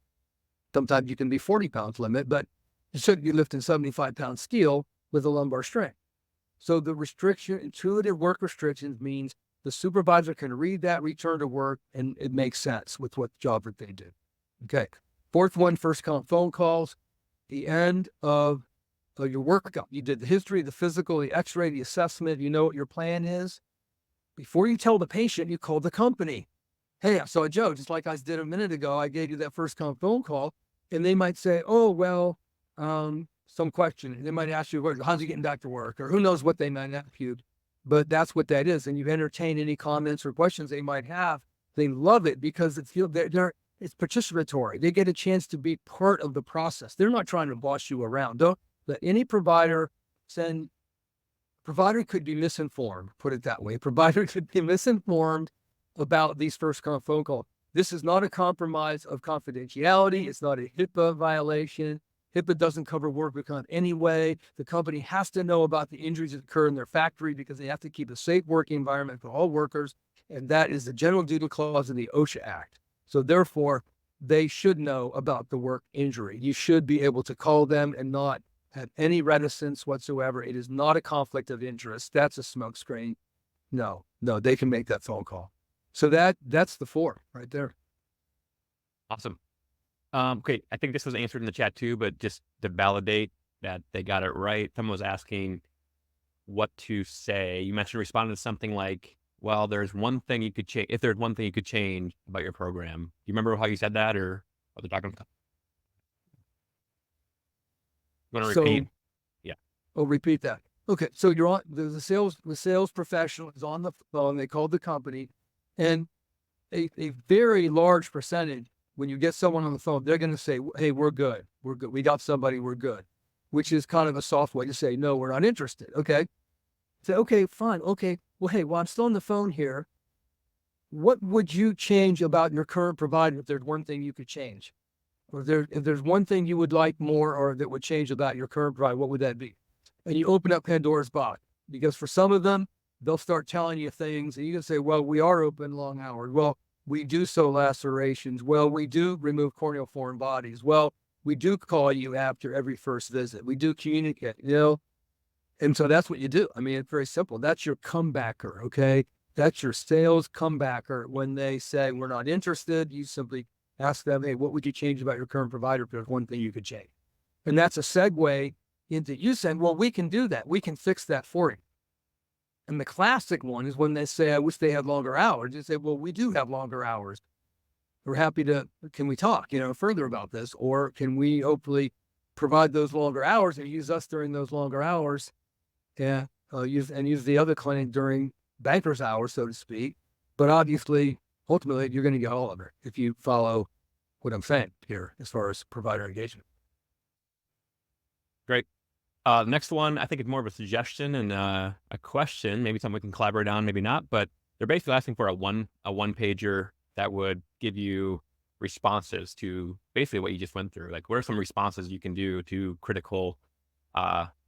Sometimes you can be 40 pounds limit, but you shouldn't be lifting 75-pound steel with a lumbar strain. So the restriction, intuitive work restrictions means the supervisor can read that return to work and it makes sense with what job that they do. Okay. Fourth one, first phone calls, the end of your workup. You did the history, the physical, the x-ray, the assessment. You know what your plan is. Before you tell the patient, you call the company. Hey, I saw Joe, just like I did a minute ago. I gave you that first phone call, and they might say, oh, well, some question. They might ask you, how's he getting back to work? Or who knows what they might ask you. But that's what that is. And you entertain any comments or questions they might have. They love it because it's participatory. They get a chance to be part of the process. They're not trying to boss you around. Don't let any provider provider could be misinformed, put it that way. Provider could be misinformed about these first phone calls. This is not a compromise of confidentiality. It's not a HIPAA violation. HIPAA doesn't cover work account anyway. The company has to know about the injuries that occur in their factory because they have to keep a safe working environment for all workers. And that is the general duty clause in the OSHA Act. So therefore, they should know about the work injury. You should be able to call them and not have any reticence whatsoever. It is not a conflict of interest. That's a smokescreen. No, they can make that phone call. So that's the 4 right there. Awesome. Okay, I think this was answered in the chat too, but just to validate that they got it right, someone was asking what to say. You mentioned responding to something like, well, there's one thing you could change. If there's one thing you could change about your program. Do you remember how you said that or what they're talking about? You want to repeat? Yeah. Oh, repeat that. Okay. So you're on the sales professional is on the phone. They called the company, and a very large percentage, when you get someone on the phone, they're going to say, hey, we're good. We're good. We got somebody, we're good, which is kind of a soft way to say, no, we're not interested. Okay. Say, okay, fine. Okay. Well, hey, while I'm still on the phone here, what would you change about your current provider if there's one thing you could change? Or if there's one thing you would like more or that would change about your current provider, what would that be? And you open up Pandora's box, because for some of them, they'll start telling you things and you can say, well, we are open long hours. Well, we do sew lacerations. Well, we do remove corneal foreign bodies. Well, we do call you after every first visit. We do communicate, And so that's what you do. I mean, it's very simple. That's your comebacker, okay? That's your sales comebacker. When they say we're not interested, you simply ask them, hey, what would you change about your current provider if there's one thing you could change? And that's a segue into you saying, well, we can do that. We can fix that for you. And the classic one is when they say, I wish they had longer hours. You say, well, we do have longer hours. We're happy to, can we talk, further about this? Or can we hopefully provide those longer hours and use us during those longer hours and use the other clinic during banker's hours, so to speak. But obviously, ultimately, you're going to get all of it if you follow what I'm saying here as far as provider engagement. Great. Next one, I think it's more of a suggestion and a question, maybe something we can collaborate on, maybe not, but they're basically asking for a one pager that would give you responses to basically what you just went through. Like, what are some responses you can do to critical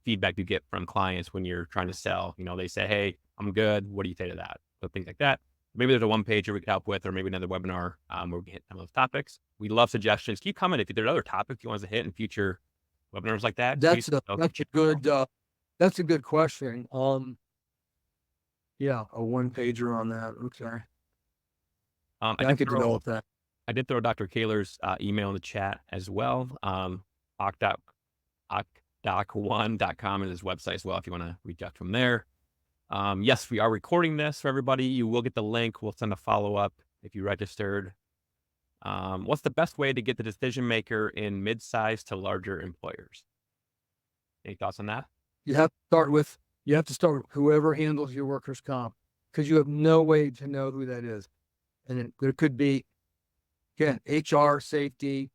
feedback you get from clients when you're trying to sell? They say, hey, I'm good. What do you say to that? So things like that. Maybe there's a one pager we could help with, or maybe another webinar where we can hit some of those topics. We love suggestions. Keep coming if there's other topics you want us to hit in future webinars like that. That's a good question. Yeah, a one pager on that. Okay. I could develop that. I did throw Dr. Koehler's email in the chat as well. OccDocOne.com is his website as well if you want to reach out from there. Yes, we are recording this for everybody. You will get the link. We'll send a follow-up if you registered. What's the best way to get the decision maker in mid-sized to larger employers? Any thoughts on that? You have to start with whoever handles your workers' comp, because you have no way to know who that is. And there could be, again, HR, safety,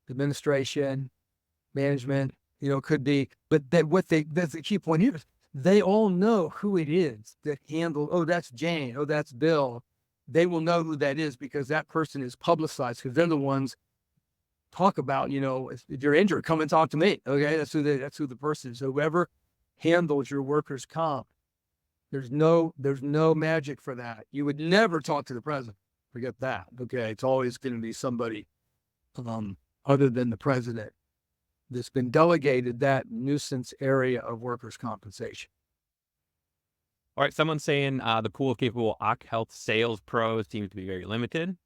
administration, management, could be, but that's the key point here. They all know who it is that handle, oh, that's Jane, oh, that's Bill. They will know who that is because that person is publicized, because they're the ones talk about, if you're injured, come and talk to me. Okay. That's who the person is. So whoever handles your workers' comp, there's no magic for that. You would never talk to the president. Forget that. Okay. It's always going to be somebody, other than the president, that's been delegated that nuisance area of workers' compensation. All right, someone's saying the pool of capable OccHealth sales pros seems to be very limited.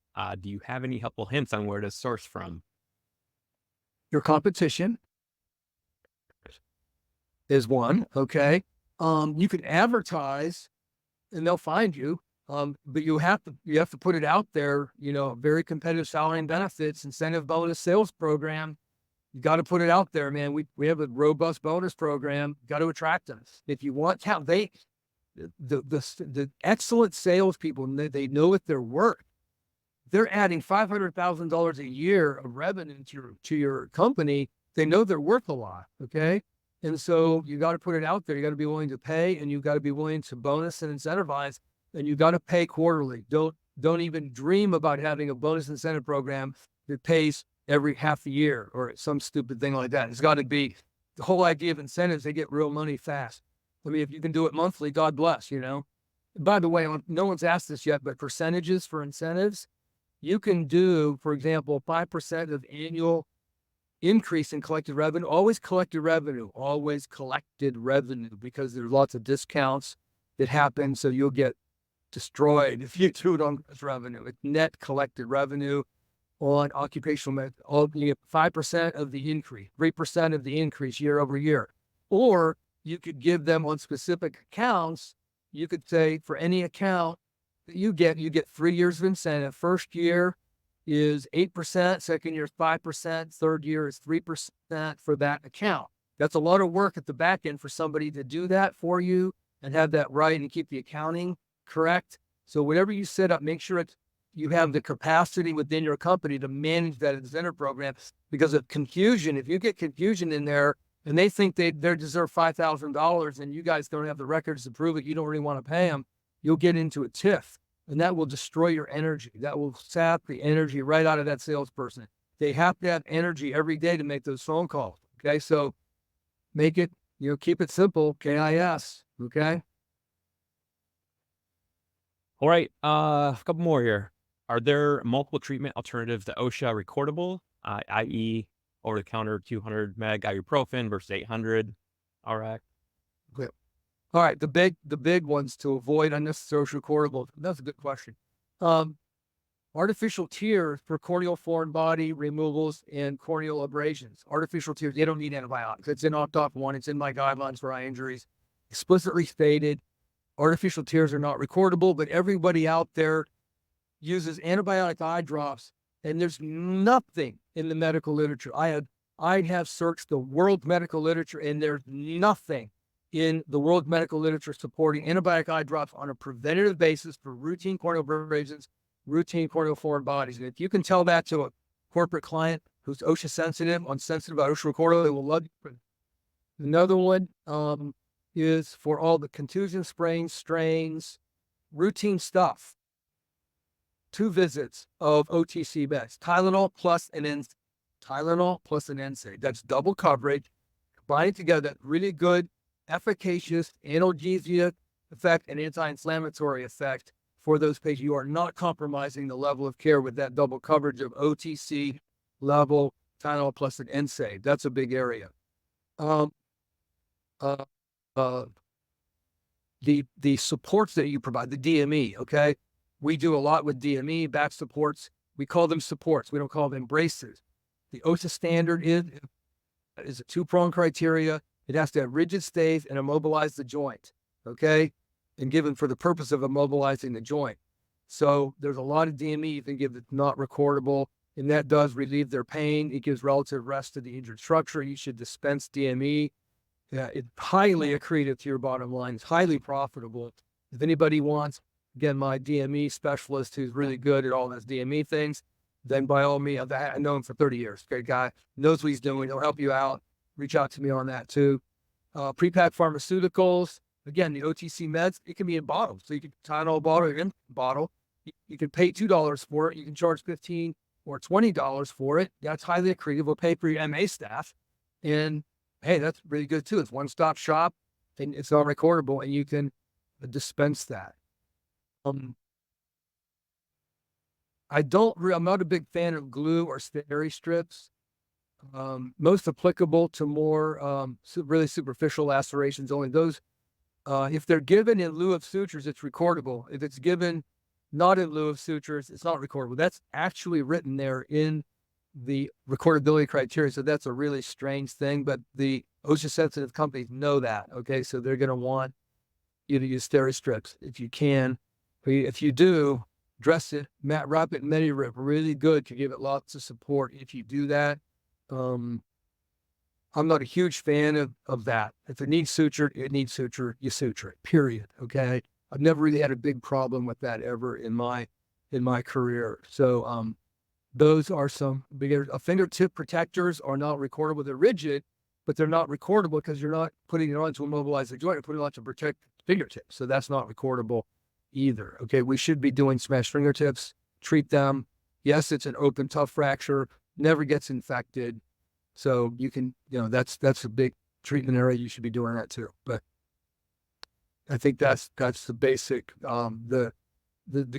Do you have any helpful hints on where to source from? Your competition is one. Okay. You can advertise and they'll find you. But you have to put it out there, very competitive salary and benefits, incentive bonus sales program. You got to put it out there, man. We have a robust bonus program. Got to attract them. If you want talent, the excellent salespeople, they know what they're worth. They're adding $500,000 a year of revenue to your company. They know they're worth a lot. Okay. And so you got to put it out there. You got to be willing to pay, and you got to be willing to bonus and incentivize, and you got to pay quarterly. Don't even dream about having a bonus incentive program that pays every half a year or some stupid thing like that. It's got to be the whole idea of incentives. They get real money fast. I mean, if you can do it monthly, God bless, By the way, no one's asked this yet, but percentages for incentives, you can do, for example, 5% of annual increase in collected revenue, always collected revenue, because there's lots of discounts that happen. So you'll get destroyed if you do it on this revenue. It's net collected revenue on occupational medicine. You get 5% of the increase, 3% of the increase year over year. Or you could give them on specific accounts. You could say for any account that you get 3 years of incentive. First year is 8%, second year is 5%, third year is 3% for that account. That's a lot of work at the back end for somebody to do that for you and have that right and keep the accounting correct. So whatever you set up, make sure you have the capacity within your company to manage that incentive program, because of confusion. If you get confusion in there and they think they deserve $5,000 and you guys don't have the records to prove it, you don't really want to pay them, you'll get into a tiff. And that will destroy your energy. That will sap the energy right out of that salesperson. They have to have energy every day to make those phone calls. Okay. So make it, keep it simple. KIS. Okay. All right, a couple more here. Are there multiple treatment alternatives to OSHA recordable, i.e. over-the-counter 200 meg ibuprofen versus 800 RX? Okay. All right, the big ones to avoid unnecessary recordable. That's a good question. Artificial tears for corneal foreign body removals and corneal abrasions. Artificial tears, they don't need antibiotics. It's in OccDocOne. It's in my guidelines for eye injuries. Explicitly stated, artificial tears are not recordable, but everybody out there uses antibiotic eye drops, and there's nothing in the medical literature. I have searched the world medical literature, and there's nothing in the world medical literature supporting antibiotic eye drops on a preventative basis for routine corneal abrasions, routine corneal foreign bodies. And if you can tell that to a corporate client who's OSHA sensitive, sensitive about OSHA recordable, they will love you. Another one is for all the contusion, sprains, strains, routine stuff. 2 visits of OTC meds, Tylenol plus an NSAID. That's double coverage. Combined together, really good, efficacious analgesia effect and anti-inflammatory effect for those patients. You are not compromising the level of care with that double coverage of OTC level Tylenol plus an NSAID. That's a big area. The supports that you provide, the DME, okay? We do a lot with DME, back supports. We call them supports. We don't call them braces. The OSHA standard is a 2-prong criteria. It has to have rigid stays and immobilize the joint, okay? And given for the purpose of immobilizing the joint. So there's a lot of DME you can give that's not recordable, and that does relieve their pain. It gives relative rest to the injured structure. You should dispense DME. It's highly accretive to your bottom line. It's highly profitable. If anybody wants, again, my DME specialist who's really good at all those DME things, then by all means, I know him for 30 years. Great guy, knows what he's doing. He'll help you out. Reach out to me on that too. Pre-packed pharmaceuticals. Again, the OTC meds, it can be in bottles. So you can Tylenol bottle or in bottle. You can pay $2 for it. You can charge $15 or $20 for it. That's highly accretive. We'll pay for your MA staff. And hey, that's really good too. It's one-stop shop and it's not recordable, and you can dispense that. I'm not a big fan of glue or steri strips. Most applicable to more really superficial lacerations. Only those If they're given in lieu of sutures, it's recordable. If it's given not in lieu of sutures, it's not recordable. That's actually written there in the recordability criteria. So that's a really strange thing, but the OSHA sensitive companies know that. Okay. So they're going to want you to use Therastrips if you can. If you do, dress it, wrap it, MediRip really good to give it lots of support. If you do that, I'm not a huge fan of that. If it needs suture, it needs suture, you suture it, period. Okay. I've never really had a big problem with that ever in my career. So, those are some bigger. Fingertip protectors are not recordable. They're rigid, but they're not recordable because you're not putting it on to immobilize the joint. You're putting it on to protect fingertips. So that's not recordable either. Okay. We should be doing smashed fingertips, treat them. Yes, it's an open, tough fracture, never gets infected. So you can, that's a big treatment area. You should be doing that too. But I think that's the basic, the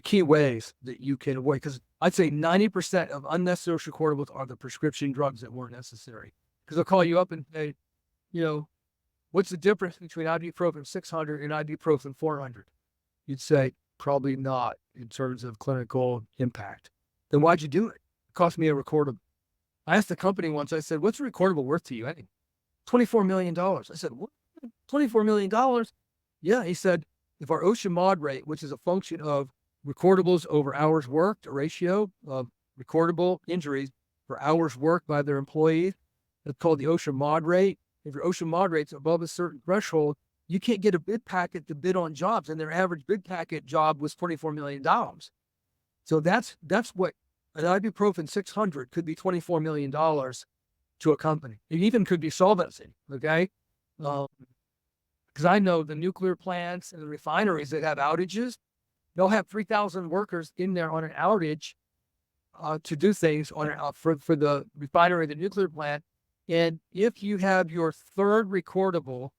key ways that you can avoid, because I'd say 90% of unnecessary recordables are the prescription drugs that weren't necessary. Because they'll call you up and say, what's the difference between ibuprofen 600 and ibuprofen 400? You'd say, probably not in terms of clinical impact. Then why'd you do it? It cost me a recordable. I asked the company once, I said, what's a recordable worth to you? I think $24 million. I said, what? $24 million? Yeah, he said, if our OSHA mod rate, which is a function of recordables over hours worked, a ratio of recordable injuries for hours worked by their employees, that's called the OSHA mod rate. If your OSHA mod rate's above a certain threshold, you can't get a bid packet to bid on jobs, and their average bid packet job was $24 million. So that's what an ibuprofen 600 could be $24 million to a company. It even could be solvency, okay? Because I know the nuclear plants and the refineries that have outages, they'll have 3,000 workers in there on an outage to do things for the refinery, the nuclear plant. And if you have your third recordable,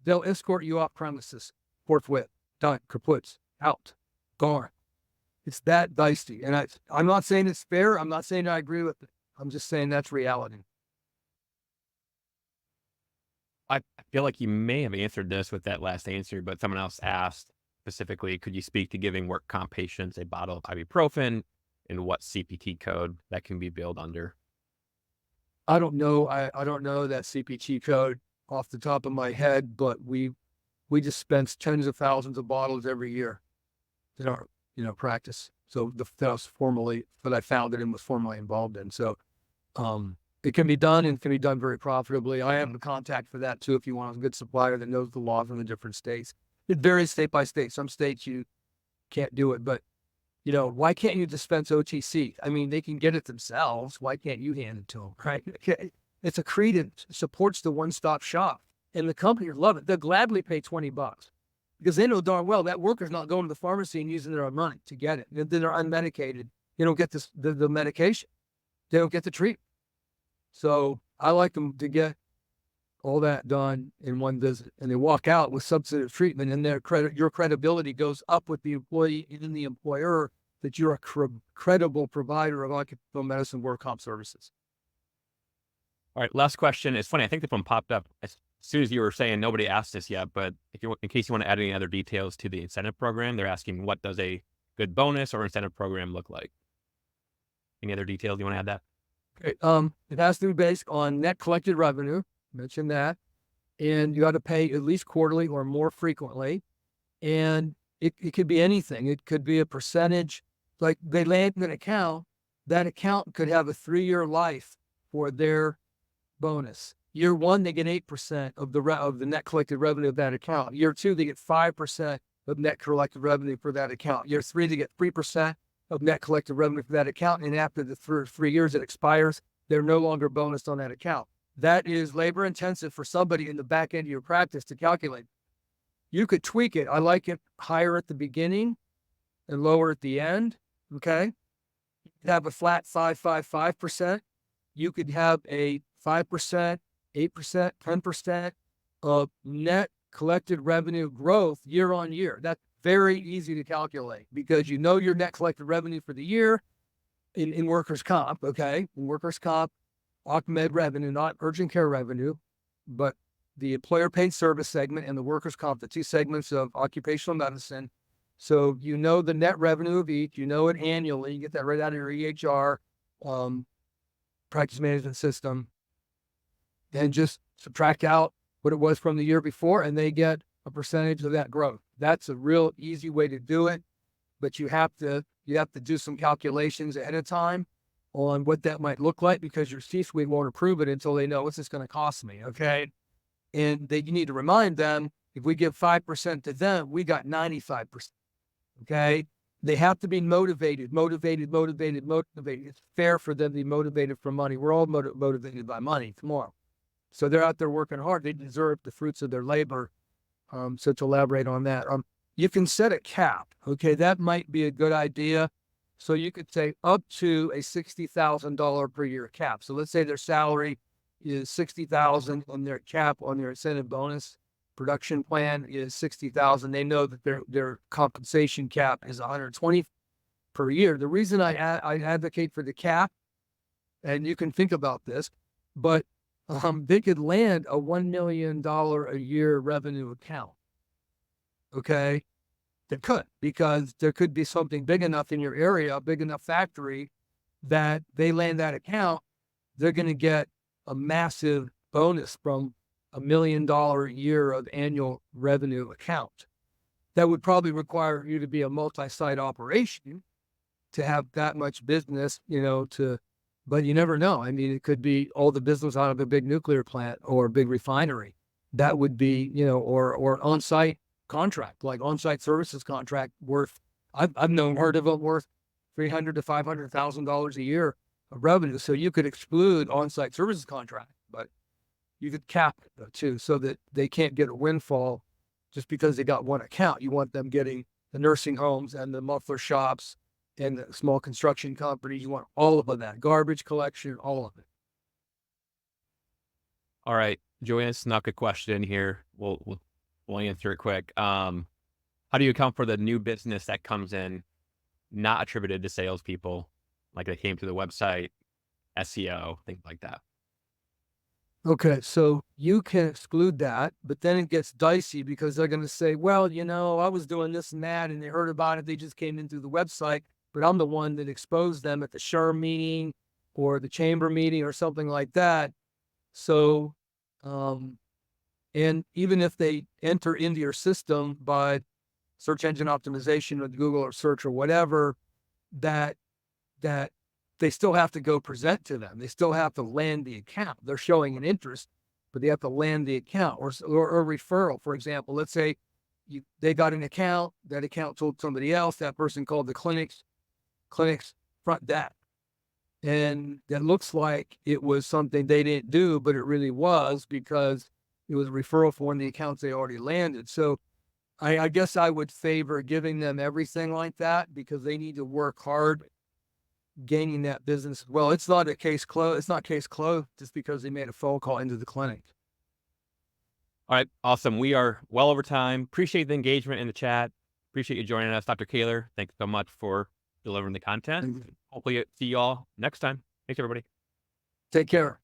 they'll escort you off premises forthwith. Done. Kaput. Out. Gone. It's that dicey. And I'm not saying it's fair. I'm not saying I agree with it. I'm just saying that's reality. I feel like you may have answered this with that last answer, but someone else asked specifically, could you speak to giving work comp patients a bottle of ibuprofen and what CPT code that can be billed under? I don't know. I don't know that CPT code off the top of my head, but we dispense tens of thousands of bottles every year in our practice. So that I founded and was formally involved in. So it can be done, and can be done very profitably. I have the contact for that too if you want a good supplier that knows the laws in the different states. It varies state by state. Some states you can't do it, but why can't you dispense OTC? I mean, they can get it themselves. Why can't you hand it to them, right? Okay. It's a credence, supports the one-stop shop, and the companies love it. They'll gladly pay $20 because they know darn well that worker's not going to the pharmacy and using their own money to get it. Then they're unmedicated. They don't get the medication. They don't get the treatment. So I like them to get all that done in one visit, and they walk out with substantive treatment, and your credibility goes up with the employee and the employer that you're a credible provider of occupational medicine work comp services. All right, last question. It's funny. I think this one popped up as soon as you were saying nobody asked this yet, but in case you want to add any other details to the incentive program, they're asking, what does a good bonus or incentive program look like? Any other details you want to add that? Okay. It has to be based on net collected revenue. Mentioned that. And you got to pay at least quarterly or more frequently. And it could be anything. It could be a percentage. Like they land an account, that account could have a 3-year life for their bonus. Year 1, they get 8% of the net collected revenue of that account. Year 2, they get 5% of net collected revenue for that account. Year 3, they get 3% of net collected revenue for that account. And after the 3 years it expires, they're no longer bonused on that account. That is labor intensive for somebody in the back end of your practice to calculate. You could tweak it. I like it higher at the beginning and lower at the end. Okay. You could have a flat 5%. You could have a 5%, 8%, 10% of net collected revenue growth year on year. That's very easy to calculate because your net collected revenue for the year in workers' comp. Okay. In workers' comp, OccMed revenue, not urgent care revenue, but the employer paid service segment and the workers' comp, the two segments of occupational medicine. So you know the net revenue of each, you know it annually, you get that right out of your EHR, practice management system, and just subtract out what it was from the year before, and they get a percentage of that growth. That's a real easy way to do it, but you have to do some calculations ahead of time on what that might look like, because your C-suite won't approve it until they know what's this going to cost me. Okay. And you need to remind them, if we give 5% to them, we got 95%. Okay. They have to be motivated. It's fair for them to be motivated for money. We're all motivated by money tomorrow. So they're out there working hard. They deserve the fruits of their labor. So to elaborate on that, you can set a cap. Okay. That might be a good idea. So you could say up to a $60,000 per year cap. So let's say their salary is $60,000 on their cap on their incentive bonus production plan is $60,000. They know that their compensation cap is $120 per year. The reason I advocate for the cap, and you can think about this, but they could land a $1 million a year revenue account. Okay. They could, because there could be something big enough in your area, a big enough factory, that they land that account, they're going to get a massive bonus from $1 million a year of annual revenue account. That would probably require you to be a multi-site operation to have that much business, but you never know. I mean, it could be all the business out of a big nuclear plant or a big refinery. That would be, or on-site contract, like on-site services contract worth, I've heard of it worth $300,000 to $500,000 a year of revenue. So you could exclude on-site services contract, but you could cap it too, so that they can't get a windfall just because they got one account. You want them getting the nursing homes and the muffler shops and the small construction companies. You want all of that, garbage collection, all of it. All right. Joanne snuck a question here. We'll answer it quick. How do you account for the new business that comes in, not attributed to salespeople, like they came to the website, SEO, things like that? Okay, so you can exclude that, but then it gets dicey, because they're going to say, well, I was doing this and that, and they heard about it. They just came in through the website, but I'm the one that exposed them at the SHRM meeting or the chamber meeting or something like that. So, and even if they enter into your system by search engine optimization with Google or search or whatever, that they still have to go present to them. They still have to land the account. They're showing an interest, but they have to land the account or a referral. For example, let's say they got an account, that account told somebody else, that person called the clinic's front desk. And that looks like it was something they didn't do, but it really was, because it was a referral for one of the accounts they already landed. So I guess I would favor giving them everything like that, because they need to work hard gaining that business as well. It's not case closed just because they made a phone call into the clinic. All right. Awesome. We are well over time. Appreciate the engagement in the chat. Appreciate you joining us, Dr. Koehler. Thanks so much for delivering the content. Hopefully see you all next time. Thanks, everybody. Take care.